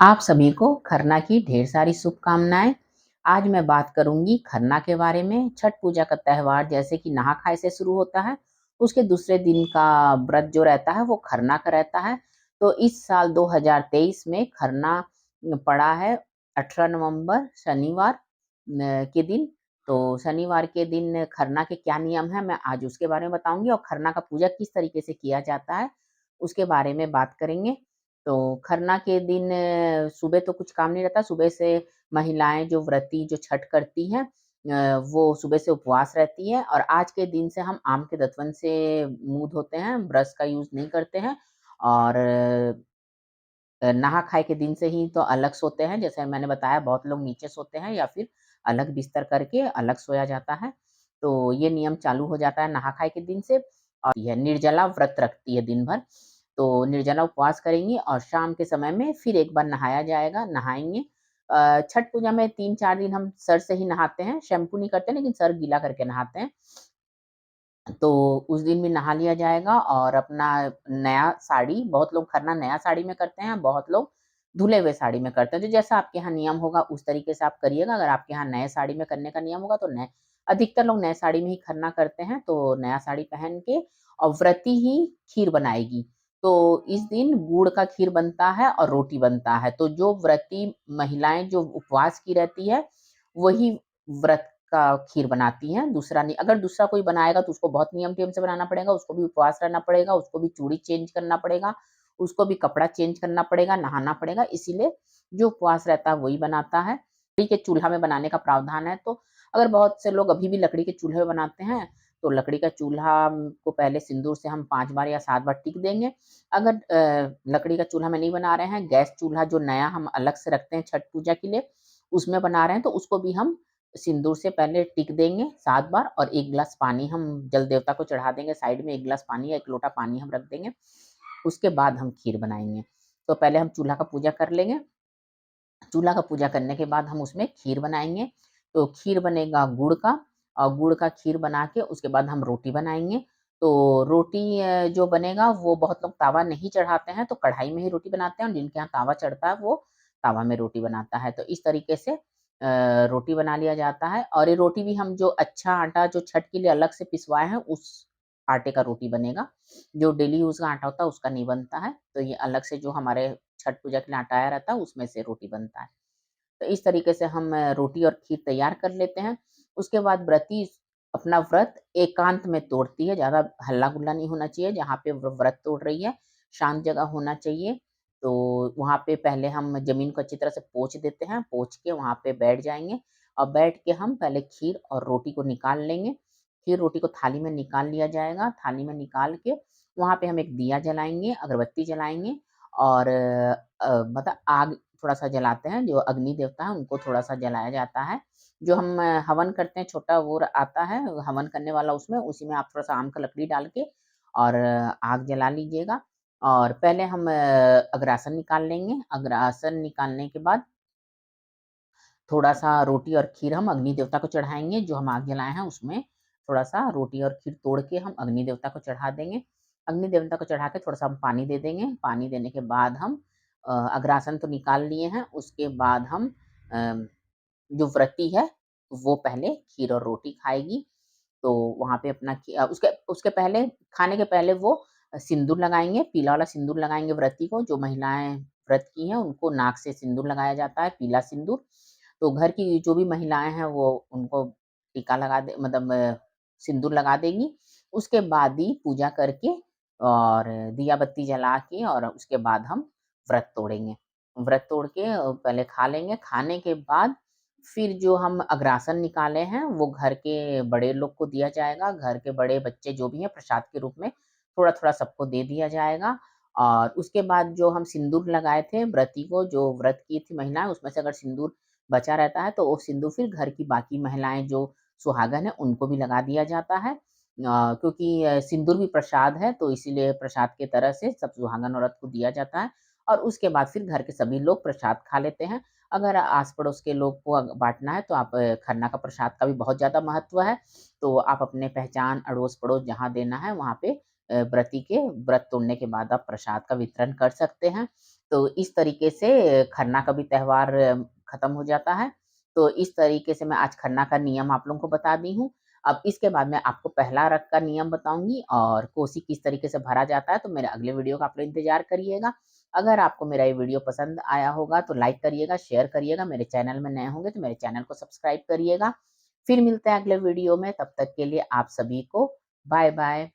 आप सभी को खरना की ढेर सारी शुभकामनाएँ। आज मैं बात करूँगी खरना के बारे में। छठ पूजा का त्योहार जैसे कि नहा-खाए से शुरू होता है, उसके दूसरे दिन का व्रत जो रहता है वो खरना का रहता है। तो इस साल 2023 में खरना पड़ा है 18 नवंबर शनिवार के दिन। तो शनिवार के दिन खरना के क्या नियम हैं, मैं आज उसके बारे में बताऊँगी और खरना का पूजा किस तरीके से किया जाता है, उसके बारे में बात करेंगे। तो खरना के दिन सुबह तो कुछ काम नहीं रहता, सुबह से महिलाएँ जो व्रती जो छठ करती हैं वो सुबह से उपवास रहती हैं और आज के दिन से हम आम के दतवन से मुँह धोते हैं, ब्रश का यूज़ नहीं करते हैं और नहा-खाए के दिन से ही तो अलग सोते हैं, जैसे मैंने बताया बहुत लोग नीचे सोते हैं या फिर अलग बिस्तर करके अलग सोया जाता है। तो ये नियम चालू हो जाता है नहा-खाए के दिन से और यह निर्जला व्रत रखती है दिन भर। तो निर्जला उपवास करेंगी और शाम के समय में फिर एक बार नहाया जाएगा, नहाएँगे। छठ पूजा में 3-4 दिन हम सर से ही नहाते हैं, शैम्पू नहीं करते लेकिन सर गीला करके नहाते हैं। तो उस दिन भी नहा लिया जाएगा और अपना नया साड़ी बहुत लोग खरना नया साड़ी में करते हैं, बहुत लोग धुले हुए साड़ी में करते हैं। तो जैसा आपके यहाँ नियम होगा उस तरीके से आप करिएगा। अगर आपके यहाँ नए साड़ी में करने का नियम होगा तो नए अधिकतर लोग नए साड़ी में ही खरना करते हैं, तो नया साड़ी पहन के और व्रती ही खीर बनाएगी। तो इस दिन गुड़ का खीर बनता है और रोटी बनता है। तो जो व्रती महिलाएँ जो उपवास की रहती है, वही व्रत का खीर बनाती हैं, दूसरा नहीं अगर दूसरा कोई बनाएगा तो उसको बहुत नियम-टियम से बनाना पड़ेगा, उसको भी उपवास रहना पड़ेगा, उसको भी चूड़ी चेंज करना पड़ेगा, उसको भी कपड़ा चेंज करना पड़ेगा, नहाना पड़ेगा, इसीलिए जो उपवास रहता है वही बनाता है। लकड़ी के चूल्हा में बनाने का प्रावधान है, तो अगर बहुत से लोग अभी भी लकड़ी के चूल्हे में बनाते हैं, तो लकड़ी का चूल्हा को पहले सिंदूर से हम 5 बार या 7 बार टिक देंगे। अगर लकड़ी का चूल्हा में नहीं बना रहे हैं, गैस चूल्हा जो नया हम अलग से रखते हैं छठ पूजा के लिए, उसमें बना रहे हैं, तो उसको भी हम सिंदूर से पहले टिक देंगे 7 बार और 1 ग्लास पानी हम जल देवता को चढ़ा देंगे, साइड में 1 ग्लास पानी या 1 लोटा पानी हम रख देंगे। उसके बाद हम खीर बनाएँगे। तो पहले हम चूल्हा का पूजा कर लेंगे, चूल्हा का पूजा करने के बाद हम उसमें खीर बनाएँगे। तो खीर बनेगा गुड़ का और गुड़ का खीर बना के उसके बाद हम रोटी बनाएँगे। तो रोटी जो बनेगा वो बहुत लोग तावा नहीं चढ़ाते हैं, तो कढ़ाई में ही रोटी बनाते हैं और जिनके यहाँ तावा चढ़ता है वो तावा में रोटी बनाता है। तो इस तरीके से रोटी बना लिया जाता है और ये रोटी भी हम जो अच्छा आटा जो छठ के लिए अलग से पिसवाए हैं उस आटे का रोटी बनेगा। जो डेली यूज़ का आटा होता है उसका नहीं बनता है। तो ये अलग से जो हमारे छठ पूजा के लिए आटा आया रहता है उसमें से रोटी बनता है। तो इस तरीके से हम रोटी और खीर तैयार कर लेते हैं। उसके बाद व्रती अपना व्रत एकांत में तोड़ती है, ज़्यादा हल्ला-गुल्ला नहीं होना चाहिए जहाँ पे व्रत तोड़ रही है, शांत जगह होना चाहिए। तो वहाँ पे पहले हम ज़मीन को अच्छी तरह से पोंछ देते हैं, पोंछ के वहाँ पे बैठ जाएँगे और बैठ के हम पहले खीर और रोटी को निकाल लेंगे। खीर रोटी को थाली में निकाल लिया जाएगा, थाली में निकाल के वहाँ पे हम एक दिया जलाएँगे, अगरबत्ती जलाएँगे और मतलब आग थोड़ा-सा जलाते हैं, जो अग्नि देवता है उनको थोड़ा-सा जलाया जाता है। जो हम हवन करते हैं छोटा वो आता है, हवन करने वाला उसमें, उसी में आप थोड़ा-सा आम का लकड़ी डाल के और आग जला लीजिएगा और पहले हम अगरासन निकाल लेंगे। अगरासन निकालने के बाद थोड़ा-सा रोटी और खीर हम अग्नि देवता को चढ़ाएँगे, जो हम आग जलाए हैं उसमें थोड़ा-सा रोटी और खीर तोड़ के हम अग्नि देवता को चढ़ा देंगे। अग्नि देवता को चढ़ा के थोड़ा-सा हम पानी दे देंगे, पानी देने के बाद हम अग्रासन तो निकाल लिए हैं, उसके बाद हम अ, जो व्रती है, वो पहले खीर और रोटी खाएगी। तो वहाँ पे अपना उसके उसके पहले खाने के पहले वो सिंदूर लगाएँगे, पीला वाला सिंदूर लगाएँगे व्रती को, जो महिलाएँ व्रत की हैं, उनको नाक से सिंदूर लगाया जाता है, पीला सिंदूर। तो घर की जो भी महिलाएँ हैं, वो उनको टीका लगा दे मतलब सिंदूर लगा देंगी। उसके बाद ही पूजा करके और दिया बत्ती जला के और उसके बाद हम व्रत तोड़ेंगे। व्रत तोड़ के पहले खा लेंगे, खाने के बाद फिर जो हम अग्रासन निकाले हैं, वो घर के बड़े लोग को दिया जाएगा। घर के बड़े बच्चे जो भी हैं, प्रसाद के रूप में थोड़ा-थोड़ा सबको दे दिया जाएगा। और उसके बाद जो हम सिंदूर लगाए थे व्रती को, जो व्रत की थी महिलाएँ, उसमें से अगर सिंदूर बचा रहता है, तो वो सिंदूर फिर घर की बाकी महिलाएँ जो सुहागन हैं, उनको भी लगा दिया जाता है। क्योंकि सिंदूर भी प्रसाद है, तो इसीलिए प्रसाद के तरह से सब सुहागन औरत को दिया जाता है और उसके बाद फिर घर के सभी लोग प्रसाद खा लेते हैं। अगर आस-पड़ोस के लोग को बाँटना है, तो आप खरना का प्रसाद का भी बहुत ज़्यादा महत्व है, तो आप अपने पहचान, अड़ोस-पड़ोस जहाँ देना है, वहाँ पे व्रती के व्रत तोड़ने के बाद आप प्रसाद का वितरण कर सकते हैं। तो इस तरीके से खरना का भी त्योहार खत्म हो जाता है। तो इस तरीके से मैं आज खरना का नियम आप लोगों को बता दी हूँ। अब इसके बाद मैं आपको पहला रत का नियम बताऊँगी और कोसी किस तरीके से भरा जाता है, तो मेरे अगले वीडियो का आप लोग इंतज़ार करिएगा। अगर आपको मेरा ये वीडियो पसंद आया होगा तो लाइक करिएगा, शेयर करिएगा, मेरे चैनल में नए होंगे तो मेरे चैनल को सब्सक्राइब करिएगा। फिर मिलते हैं अगले वीडियो में, तब तक के लिए आप सभी को बाय-बाय।